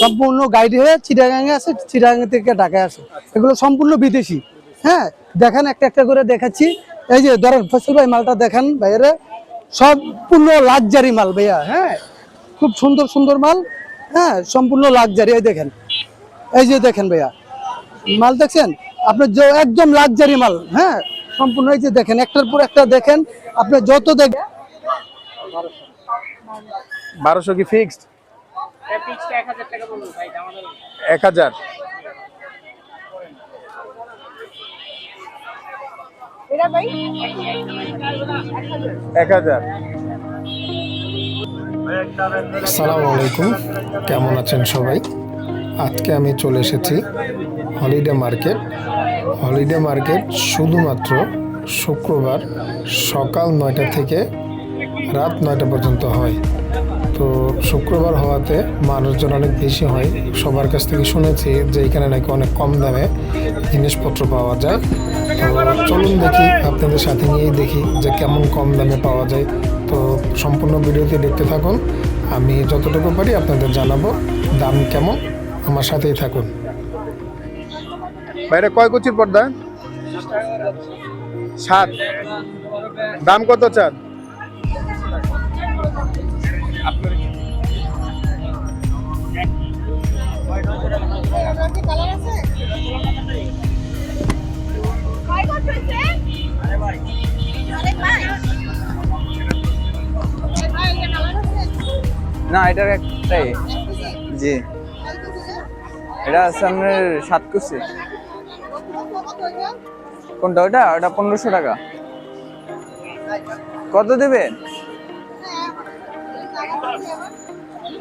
সম্পূর্ণ গাইড হয়ে চিটাগাঙে আসে, চিটাগাং থেকে ঢাকায় আসে। এগুলো সম্পূর্ণ বিদেশি। হ্যাঁ, দেখেন একটা একটা করে দেখাচ্ছি। এই যে ধরেন ফসল ভাই মালটা দেখেন বাইরে, সম্পূর্ণ লাক্সারি মাল ভাইয়া। হ্যাঁ, খুব সুন্দর সুন্দর মাল। হ্যাঁ, সম্পূর্ণ লাক্সারি। এই দেখেন, এই যে দেখেন ভাইয়া মাল দেখছেন আপনার, একদম লাক্সারি মাল। হ্যাঁ, সম্পূর্ণ। এই যে দেখেন একটার পর একটা দেখেন, আপনি যত দেখেন। 1200 কি ফিক্সড? 1000। এটা ভাই 1000। আসসালামু আলাইকুম, কেমন আছেন সবাই? আজকে আমি চলে এসেছি হলিডে মার্কেট। হলিডে মার্কেট শুধুমাত্র শুক্রবার সকাল 9টা থেকে রাত 9টা পর্যন্ত হয়। তো শুক্রবার হওয়াতে মানুষজন অনেক বেশি হয়। সবার কাছ থেকে শুনেছি যে এখানে নাকি অনেক কম দামে জিনিসপত্র পাওয়া যায়। তো চলুন দেখি, আপনাদের সাথে নিয়েই দেখি যে কেমন কম দামে পাওয়া যায়। তো সম্পূর্ণ ভিডিওতে দেখতে থাকুন, আমি যতটুকু পারি আপনাদের জানাবো। দাম কেমন, আমার সাথেই থাকুন। বাইরে কয় কুচির পর্দা? 7। দাম কত চান? কালার আছে ভাই, কত হইছে? আরে ভাই ভাই এটা কালার আছে না, এটার একটাই। জি, এটা আছে আপনার 7 কুচি। কোনটা? ওটা 1500 টাকা। কত দিবেন?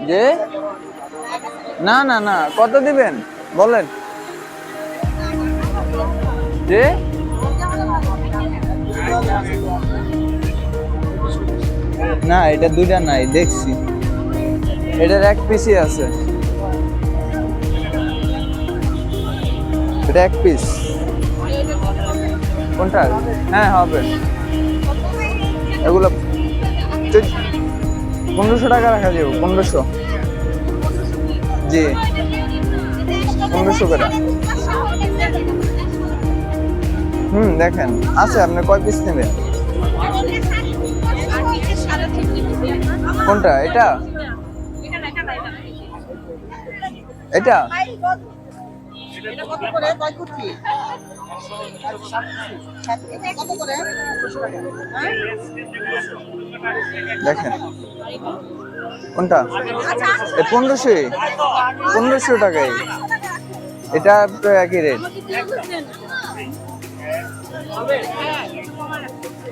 যে না না না, কত দিবেন বলেন। যে না, এটা দুইটা নাই, দেখছি এটার এক পিসই আছে। এটা এক পিস। কোনটা? হ্যাঁ হবে। এগুলো 1500 টাকা রাখা যাবে। 1500। জি, 1500 করে। দেখেন আছে, আপনি কয় পিস নেবেন? কোনটা? এটা এটা কত করে কয় কুচি? কত করে? দেখেন কোনটা? 1500 টাকায়। এটা তো একই রেট।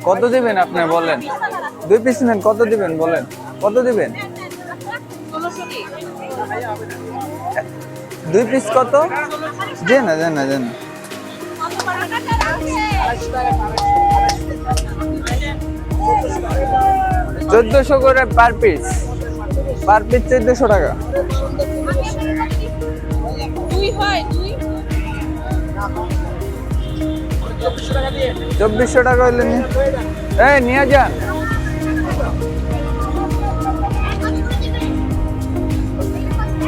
কত দিবেন আপনি বলেন? 2 পিস নেন, কত দিবেন বলেন? কত দিবেন? 2 পিস কত? যে না 1400 করে পার পিস। 1400 টাকা। দুই হয়, দুই 2400 টাকা হইলে নিয়ে যান।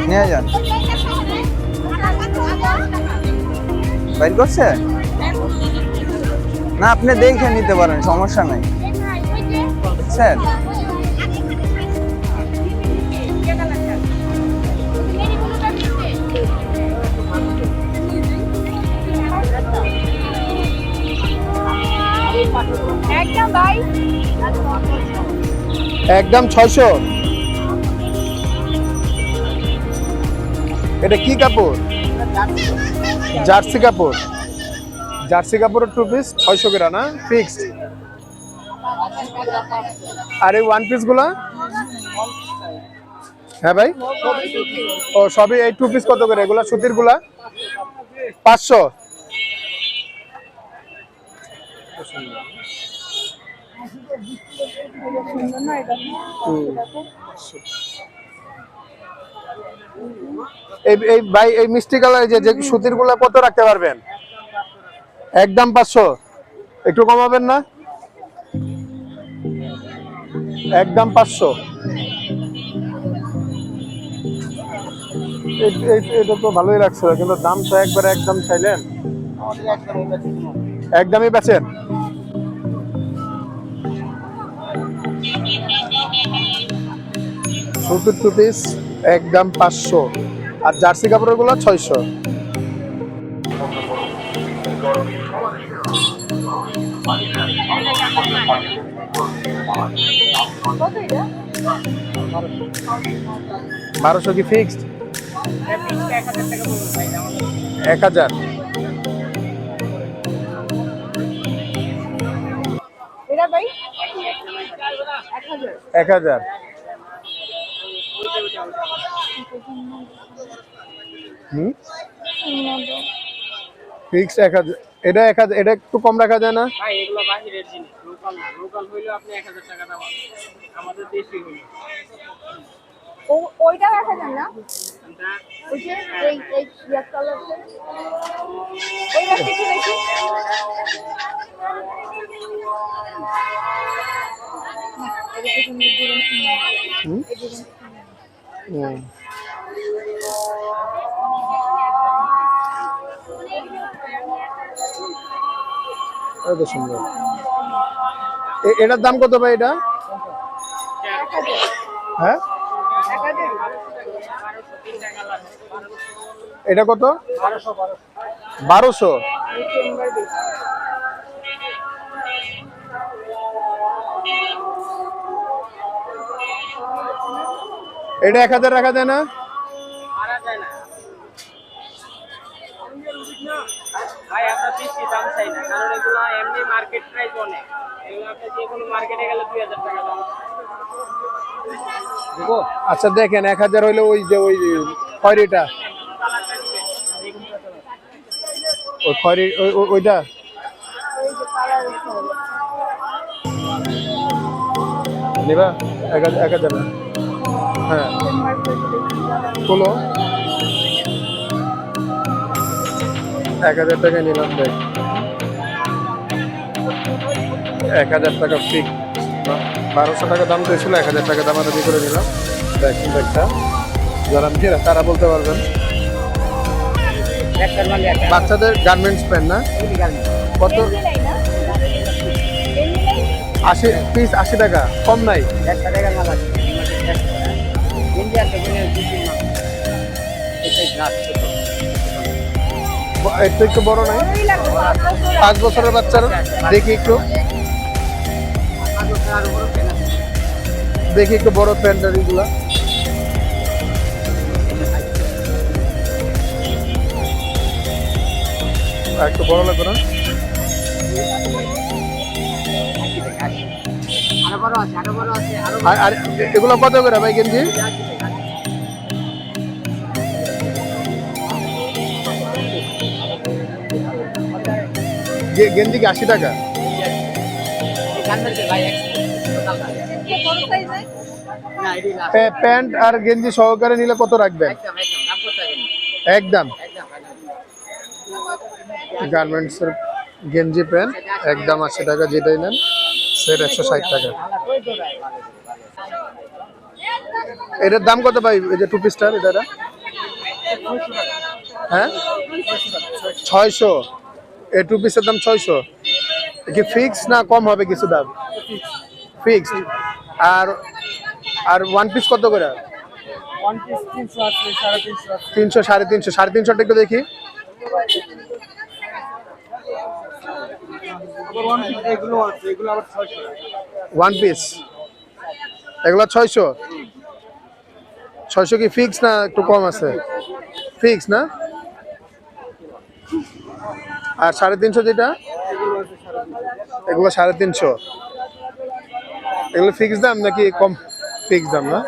নিয়ে যান। বাইর করছে না, আপনি দেখে নিতে পারেন, সমস্যা নাই। বুঝছেন? একদম ভাই, একদম 600। এটা কি কাপড়? জার্সি কাপড়। জার্সি কাপড়ের 2 পিস 600 করে না ফিক্সড। আর এই 1 পিস গুলা? হ্যাঁ ভাই, ও সবই এই 2 পিস কত করে? এগুলা সুতির গুলা 500। এই ভাই এই মিষ্টি কালার যে সুতির গুলা কত রাখতে পারবেন? একদম 500। একটু কমাবেন না? একদম 500। এটা তো ভালোই লাগছিল, কিন্তু দাম তো একবারে একদম চাইলেন। একদমই বেচেন? সুতির টু পিস একদম 500, আর জার্সি কাপড়ের গুলো 600। কত এটা? 1200 কি ফিক্সড? 1000। এটা ভাই 1000। 1000 ফিক্সড 1000। এটা 1000, এটা একটু কম রাখা যায় না? ভাই এগুলো বাহিরের জিনিস, লোকাল না। লোকাল হইলেও আপনি 1000 টাকা দাম আছে, আমাদের দেশি হইলো ওইটা রাখা যায় না? ওই যে এই ইয়ার কালার ওইটা কিছু দেখি। এত সুন্দর। এটার দাম কত ভাই এটা? হ্যাঁ, এটা কত? 1200। এটা 1000 রাখা যায় না? মারা যায় না ভাই, আমরা বেশি দাম চাই না, কারণ এগুলো এমনি মার্কেট প্রাইস অনেক। এগুলো আপনি যে কোনো মার্কেটে গেলে 2000 টাকা দাম। আচ্ছা দেখেন, 1000 হইলে ওই যে ওই খয়রিটা, ওই খয়রি ওইটা নিবা 1000 না? হ্যাঁ, বলো 1000 টাকা নিলাম। দেখ 1000 টাকা ফিক্স, 1200 টাকা দাম দিয়েছিল, 1000 টাকা দাম আমি করে নিলাম। দেখুন একটা, যারা নিজেরা তারা বলতে পারবেন। বাচ্চাদের গার্মেন্টস প্যান্ট না? কত? 80 পিস, 80 টাকা, কম নাই? একটু একটু বড় নাই? 5 বছরের বাচ্চার দেখি একটু, দেখি একটু বড় প্যান্টার এগুলা। একটু বড় লাগবে না? আর এগুলো কত করে ভাই গেঞ্জি? গেঞ্জি কি 80 টাকা? প্যান্ট আর গেঞ্জি সহকারে নিলে কত রাখবেন? একদম। গার্মেন্টস এর গেঞ্জি প্যান্ট একদম 80 টাকা, যেটাই নেন সেট 160 টাকা। এটার দাম কত ভাই? এই যে টু পিসটার এটা? হ্যাঁ, 600। এই টু পিসের দাম 600 কি ফিক্স না কম হবে কিছু দাম? ফিক্সড। আর ওয়ান পিস কত করে? 300, 350, 350 একটু দেখি। ওয়ান পিস এগুলো 600। 600 কি ফিক্স না একটু কম আছে? ফিক্স না? আর 350 যেটা, এগুলো 350। এগুলো ফিক্স দাম নাকি কম? ফিক্স দাম না?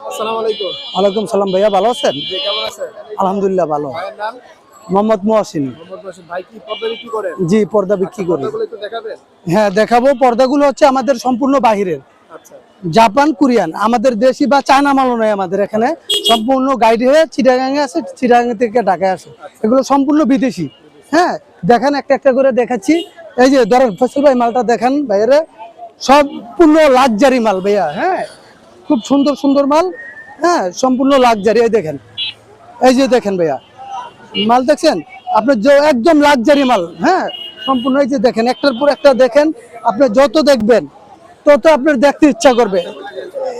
আসসালামু আলাইকুম। ওয়ালাইকুম সালাম ভাইয়া, ভালো আছেন? কেমন আছেন? আলহামদুলিল্লাহ ভালো। ভাইয়ের নাম? মোহাম্মদ মুহসিন। ভাই কি পর্দা বিক্রি করেন? জি, পর্দা বিক্রি করি। পর্দাগুলো একটু দেখাবেন? হ্যাঁ দেখাবো। পর্দাগুলো হচ্ছে আমাদের সম্পূর্ণ বাহিরের, আচ্ছা। জাপান, কোরিয়ান, আমাদের দেশি বা চায়না মালও নয়। আমাদের এখানে সম্পূর্ণ গাইড হয়ে চিটাগাঙে আসে, চিটাগাং থেকে ঢাকায় আসে। এগুলো সম্পূর্ণ বিদেশি। হ্যাঁ, দেখেন একটা একটা করে দেখাচ্ছি। এই যে ধরেন ফসল ভাই, মালটা দেখান বাইরে, সম্পূর্ণ লাক্সারি মাল ভাইয়া। হ্যাঁ, খুব সুন্দর সুন্দর মাল। হ্যাঁ, সম্পূর্ণ লাক্সারি। এই দেখেন, এই যে দেখেন ভাইয়া, মাল দেখছেন আপনার যে একদম লাক্সারি মাল। হ্যাঁ, সম্পূর্ণ। এই যে দেখেন, একটার পর একটা দেখেন, আপনি যত দেখবেন তত আপনার দেখতে ইচ্ছা করবে।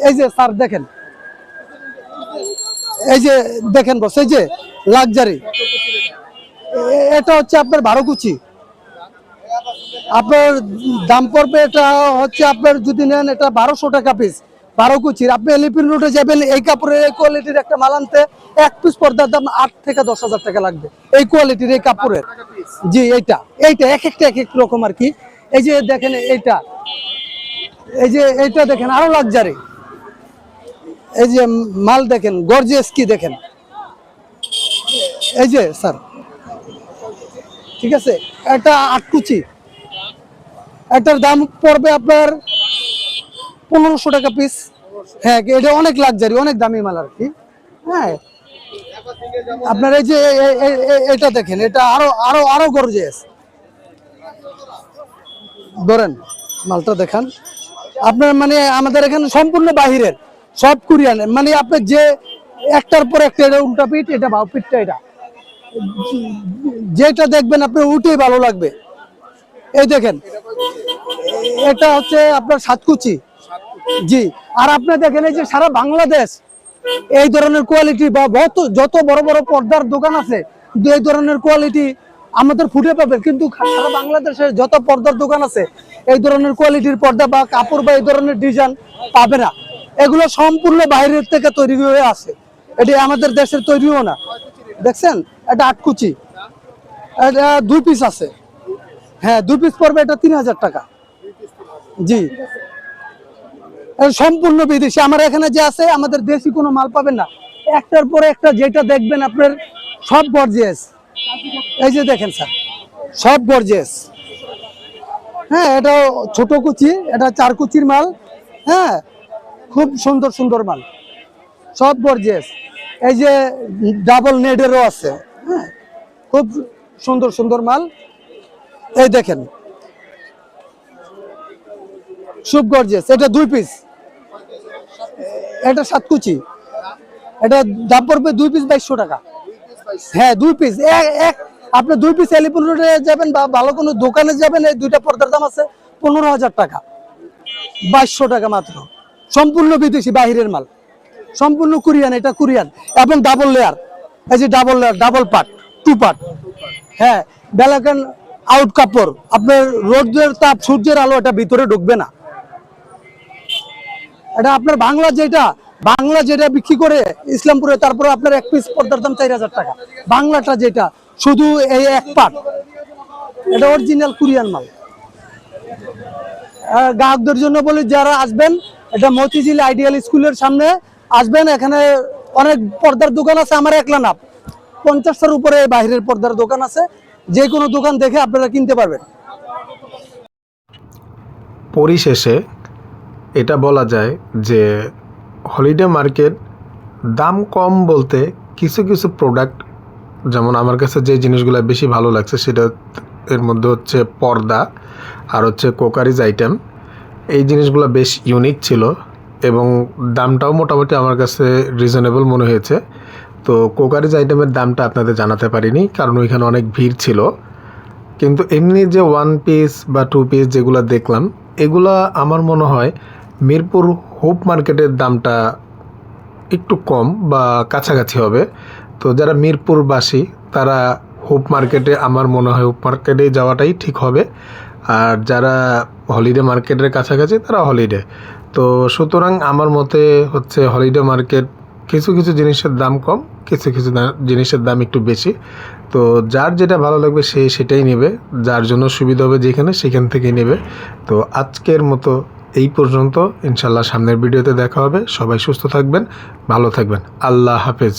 এই যে স্যার দেখেন, এই যে দেখেন বস, এই যে লাক্সারি, এটা হচ্ছে আপনার 12 কুচি। আপনার দাম পড়বে, এটা হচ্ছে আপনার যদি নেন এটা 1200 টাকা পিস, 12 কুচির। আপনি এলিফ্যান্ট রোডে যাবেন, এই কাপড়ের এই কোয়ালিটির একটা মাল আনতে এক পিস পর্দার দাম 8 থেকে 10,000 টাকা লাগবে, এই কোয়ালিটির এই কাপড়ের। জি, এইটা এইটা এক একটা এক এক রকম আর কি। এই যে দেখেন এইটা, এই যে এইটা দেখেন আরো লাক্সারি। এই যে মাল দেখেন, গর্জিয়াস কি দেখেন। এই যে স্যার, ঠিক আছে, এটা 8 কুচি, এটার দাম পড়বে আপনার 1500 টাকা পিস। হ্যাঁ, এটা অনেক লাক্সারি, অনেক দামি মাল আর কি। হ্যাঁ, আপনার এই যে এটা দেখেন, এটা আরো আরো আরো গর্জিয়াস। ধরেন মালটা দেখান আপনার, মানে আমাদের এখানে সম্পূর্ণ বাহিরের, সব কোরিয়ান। মানে আপনি যে একটার পর একটা, এটা উল্টা পিঠ, এটা বাউ পিঠটা, এটা যেটা দেখবেন আপনার উঠেই ভালো লাগবে। এই দেখেন, এটা হচ্ছে আপনার 7 কুচি। জি, আর আপনি দেখেন এই যে সারা বাংলাদেশ এই ধরনের কোয়ালিটি বা যত বড় বড় পর্দার দোকান আছে, এই ধরনের কোয়ালিটি আমাদের ফুটে পাবে। কিন্তু সারা বাংলাদেশে যত পর্দার দোকান আছে, এই ধরনের কোয়ালিটির পর্দা বা কাপড় বা এই ধরনের ডিজাইন পাবে না। এগুলো সম্পূর্ণ বাইরের থেকে তৈরি হয়ে আসে, এটি আমাদের দেশের তৈরিও না। দেখছেন, এটা 8 কুচি, এটা 2 পিস আছে। হ্যাঁ, 2 পিস পড়বে, এটা 3000 টাকা। জি, সম্পূর্ণ বিদেশি। আমার এখানে যে আছে, আমাদের দেশি কোনো মাল পাবেন না। একটার পরে একটা যেটা দেখবেন আপনার সব গর্জিয়াস। এই যে দেখেন স্যার, সব গর্জিয়াস। হ্যাঁ, এটা ছোট কুচি, এটা 4 কুচির মাল। হ্যাঁ, খুব সুন্দর সুন্দর মাল, সব গর্জিয়াস। এই যে ডাবল নেডেরও আছে। হ্যাঁ, খুব সুন্দর সুন্দর মাল। এই দেখেন, খুব গর্জিয়াস। এটা 2 পিস, এটা 7 কুচি, এটা দাম পড়বে 2 পিস 2200 টাকা। হ্যাঁ, 2 পিস আপনি 2 পিস এলিফ্যান্ট রোডে যাবেন বা ভালো কোনো দোকানে যাবেন, এই দুইটা পর্দার দাম আছে 15,000 টাকা, 2200 টাকা মাত্র। সম্পূর্ণ বিদেশি, বাহিরের মাল, সম্পূর্ণ কোরিয়ান। এটা কোরিয়ান এবং ডাবল লেয়ার। এই যে double layer, double part, 2 part. হ্যাঁ, ব্ল্যাক এন্ড আউট কাপড়। আপনার রোদের তাপ, সূর্যের আলো এটা ভিতরে ঢুকবে না। এটা আপনার বাংলা যেটা বিক্রি করে ইসলামপুরে, তারপরে আপনার এক পিস পর্দার দাম 4000 টাকা। বাংলাটা যেটা শুধু এই এক পার্ট, এটা অরিজিনাল কোরিয়ান মাল। গ্রাহকদের জন্য বলি, যারা আসবেন, এটা মতিঝিল আইডিয়াল স্কুলের সামনে আসবেন। এখানে অনেক পর্দার দোকান আছে, আমার একলা না, 50টার উপরে বাইরের পর্দার দোকান আছে। যে কোনো দোকান দেখে আপনারা কিনতে পারবেন। পরিশেষে এটা বলা যায় যে হলিডে মার্কেট দাম কম বলতে কিছু কিছু প্রোডাক্ট, যেমন আমার কাছে যে জিনিসগুলো বেশি ভালো লাগছে সেটা এর মধ্যে হচ্ছে পর্দা আর হচ্ছে কোকারিজ আইটেম। এই জিনিসগুলো বেশ ইউনিক ছিল এবং দামটাও মোটামুটি আমার কাছে রিজনেবল মনে হয়েছে। তো কোকারিজ আইটেমের দামটা আপনাদের জানাতে পারিনি, কারণ ওইখানে অনেক ভিড় ছিল। কিন্তু এমনি যে 1 পিস বা 2 পিস যেগুলো দেখলাম, এগুলা আমার মনে হয় মিরপুর হোপ মার্কেটের দামটা একটু কম বা কাছাকাছি হবে। তো যারা মিরপুরবাসী তারা হোপ মার্কেটে, আমার মনে হয় হোপ মার্কেটে যাওয়াটাই ঠিক হবে। আর যারা হলিডে মার্কেটের কাছাকাছি তারা হলিডে। তো সুতরাং আমার মতে হচ্ছে হলিডে মার্কেট কিছু কিছু জিনিসের দাম কম, কিছু কিছু জিনিসের দাম একটু বেশি। তো যার যেটা ভালো লাগবে সে সেটাই নেবে, যার জন্য সুবিধা হবে যেখানে সেখান থেকেই নেবে। তো আজকের মতো এই পর্যন্ত। ইনশাল্লাহ সামনের ভিডিওতে দেখা হবে। সবাই সুস্থ থাকবেন, ভালো থাকবেন। আল্লাহ হাফেজ।